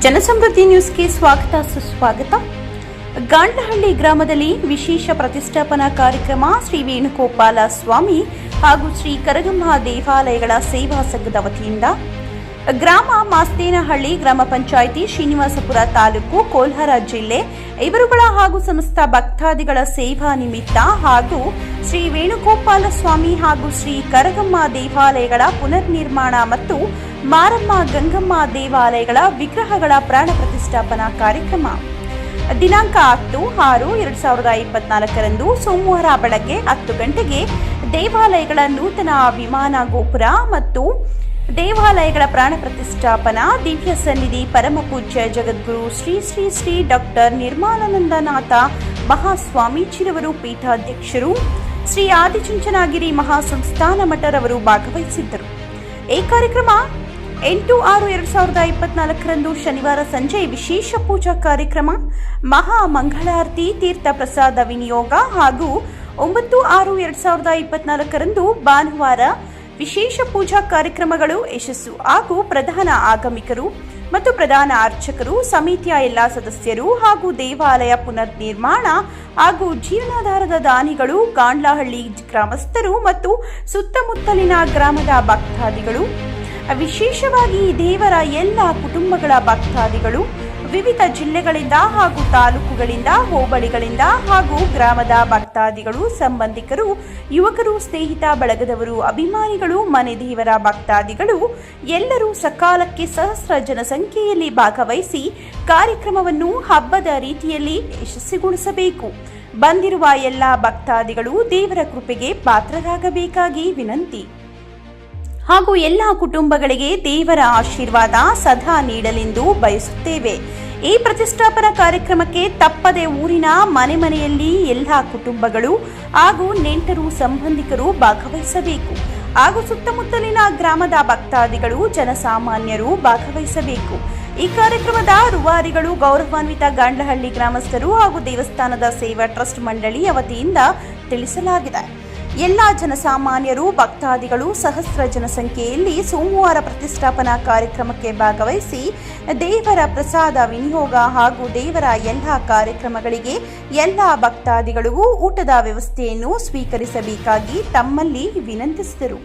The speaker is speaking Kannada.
ಜನಸಮೃದ್ಧಿ ನ್ಯೂಸ್ಗೆ ಸ್ವಾಗತ ಸುಸ್ವಾಗತ. ಗಾಂಡ್ಲಹಳ್ಳಿ ಗ್ರಾಮದಲ್ಲಿ ವಿಶೇಷ ಪ್ರತಿಷ್ಠಾಪನಾ ಕಾರ್ಯಕ್ರಮ ಶ್ರೀ ವೇಣುಗೋಪಾಲ ಸ್ವಾಮಿ ಹಾಗೂ ಶ್ರೀ ಕರಗಮ್ಮ ದೇವಾಲಯಗಳ ಸೇವಾ ಸಂಘದ ವತಿಯಿಂದ ಗ್ರಾಮ ಮಾಸ್ತೇನಹಳ್ಳಿ ಗ್ರಾಮ ಪಂಚಾಯಿತಿ ಶ್ರೀನಿವಾಸಪುರ ತಾಲೂಕು ಕೋಲಾರ ಜಿಲ್ಲೆ ಇವರುಗಳ ಹಾಗೂ ಸಮಸ್ತ ಭಕ್ತಾದಿಗಳ ಸೇವಾ ನಿಮಿತ್ತ ಹಾಗೂ ಶ್ರೀ ವೇಣುಗೋಪಾಲ ಸ್ವಾಮಿ ಹಾಗೂ ಶ್ರೀ ಕರಗಮ್ಮ ದೇವಾಲಯಗಳ ಪುನರ್ನಿರ್ಮಾಣ ಮತ್ತು ಮಾರಮ್ಮ ಗಂಗಮ್ಮ ದೇವಾಲಯಗಳ ವಿಗ್ರಹಗಳ ಪ್ರಾಣ ಪ್ರತಿಷ್ಠಾಪನಾ ಕಾರ್ಯಕ್ರಮ ದಿನಾಂಕ 10/6/2024 ಸೋಮವಾರ ಬೆಳಗ್ಗೆ 10 ಗಂಟೆಗೆ ದೇವಾಲಯಗಳ ನೂತನ ವಿಮಾನ ಗೋಪುರ ಮತ್ತು ದೇವಾಲಯಗಳ ಪ್ರಾಣ ಪ್ರತಿಷ್ಠಾಪನಾ ದಿವ್ಯ ಸನ್ನಿಧಿ ಪರಮ ಪೂಜ್ಯ ಜಗದ್ಗುರು ಶ್ರೀ ಶ್ರೀ ಶ್ರೀ ಡಾಕ್ಟರ್ ನಿರ್ಮಲಾನಂದನಾಥ ಮಹಾಸ್ವಾಮೀಜಿರವರು ಪೀಠಾಧ್ಯಕ್ಷರು ಶ್ರೀ ಆದಿಚುಂಚನಗಿರಿ ಮಹಾಸಂಸ್ಥಾನ ಮಠರವರು ಭಾಗವಹಿಸಿದ್ದರು. ಈ ಕಾರ್ಯಕ್ರಮ 8/6/2024 ಶನಿವಾರ ಸಂಜೆ ವಿಶೇಷ ಪೂಜಾ ಕಾರ್ಯಕ್ರಮ, ಮಹಾ ಮಂಗಳಾರತಿ, ತೀರ್ಥ ಪ್ರಸಾದ ವಿನಿಯೋಗ ಹಾಗೂ 9/6/2024 ಭಾನುವಾರ ವಿಶೇಷ ಪೂಜಾ ಕಾರ್ಯಕ್ರಮಗಳು ಯಶಸ್ಸು ಹಾಗೂ ಪ್ರಧಾನ ಆಗಮಿಕರು ಮತ್ತು ಪ್ರಧಾನ ಅರ್ಚಕರು, ಸಮಿತಿಯ ಎಲ್ಲಾ ಸದಸ್ಯರು ಹಾಗೂ ದೇವಾಲಯ ಪುನರ್ನಿರ್ಮಾಣ ಹಾಗೂ ಜೀರ್ಣಾಧಾರದ ದಾನಿಗಳು, ಗಾಂಡ್ಲಹಳ್ಳಿ ಗ್ರಾಮಸ್ಥರು ಮತ್ತು ಸುತ್ತಮುತ್ತಲಿನ ಗ್ರಾಮದ ಭಕ್ತಾದಿಗಳು, ವಿಶೇಷವಾಗಿ ದೇವರ ಎಲ್ಲ ಕುಟುಂಬಗಳ ಭಕ್ತಾದಿಗಳು, ವಿವಿಧ ಜಿಲ್ಲೆಗಳಿಂದ ಹಾಗೂ ತಾಲೂಕುಗಳಿಂದ, ಹೋಬಳಿಗಳಿಂದ ಹಾಗೂ ಗ್ರಾಮದ ಭಕ್ತಾದಿಗಳು, ಸಂಬಂಧಿಕರು, ಯುವಕರು, ಸ್ನೇಹಿತ ಬಳಗದವರು, ಅಭಿಮಾನಿಗಳು, ಮನೆ ದೇವರ ಭಕ್ತಾದಿಗಳು ಎಲ್ಲರೂ ಸಕಾಲಕ್ಕೆ ಸಹಸ್ರ ಜನಸಂಖ್ಯೆಯಲ್ಲಿ ಭಾಗವಹಿಸಿ ಕಾರ್ಯಕ್ರಮವನ್ನು ಹಬ್ಬದ ರೀತಿಯಲ್ಲಿ ಯಶಸ್ವಿಗೊಳಿಸಬೇಕು. ಬಂದಿರುವ ಎಲ್ಲ ಭಕ್ತಾದಿಗಳು ದೇವರ ಕೃಪೆಗೆ ಪಾತ್ರರಾಗಬೇಕಾಗಿ ವಿನಂತಿ ಹಾಗೂ ಎಲ್ಲ ಕುಟುಂಬಗಳಿಗೆ ದೇವರ ಆಶೀರ್ವಾದ ಸದಾ ನೀಡಲೆಂದು ಬಯಸುತ್ತೇವೆ. ಈ ಪ್ರತಿಷ್ಠಾಪನಾ ಕಾರ್ಯಕ್ರಮಕ್ಕೆ ತಪ್ಪದೆ ಊರಿನ ಮನೆ ಮನೆಯಲ್ಲಿ ಎಲ್ಲ ಕುಟುಂಬಗಳು ಹಾಗೂ ನೆಂಟರು ಸಂಬಂಧಿಕರು ಭಾಗವಹಿಸಬೇಕು ಹಾಗೂ ಸುತ್ತಮುತ್ತಲಿನ ಗ್ರಾಮದ ಭಕ್ತಾದಿಗಳು ಜನಸಾಮಾನ್ಯರು ಭಾಗವಹಿಸಬೇಕು. ಈ ಕಾರ್ಯಕ್ರಮದ ರೂವಾರಿಗಳು ಗೌರವಾನ್ವಿತ ಗಾಂಡ್ಲಹಳ್ಳಿ ಗ್ರಾಮಸ್ಥರು ಹಾಗೂ ದೇವಸ್ಥಾನದ ಸೇವಾ ಟ್ರಸ್ಟ್ ಮಂಡಳಿಯ ವತಿಯಿಂದ ತಿಳಿಸಲಾಗಿದೆ. ಎಲ್ಲ ಜನಸಾಮಾನ್ಯರು ಭಕ್ತಾದಿಗಳು ಸಹಸ್ರ ಜನಸಂಖ್ಯೆಯಲ್ಲಿ ಸೋಮವಾರ ಪ್ರತಿಷ್ಠಾಪನಾ ಕಾರ್ಯಕ್ರಮಕ್ಕೆ ಭಾಗವಹಿಸಿ ದೇವರ ಪ್ರಸಾದ ವಿನಿಯೋಗ ಹಾಗೂ ದೇವರ ಎಲ್ಲ ಕಾರ್ಯಕ್ರಮಗಳಿಗೆ ಎಲ್ಲ ಭಕ್ತಾದಿಗಳಿಗೂ ಊಟದ ವ್ಯವಸ್ಥೆಯನ್ನು ಸ್ವೀಕರಿಸಬೇಕಾಗಿ ತಮ್ಮಲ್ಲಿ ವಿನಂತಿಸಿದರು.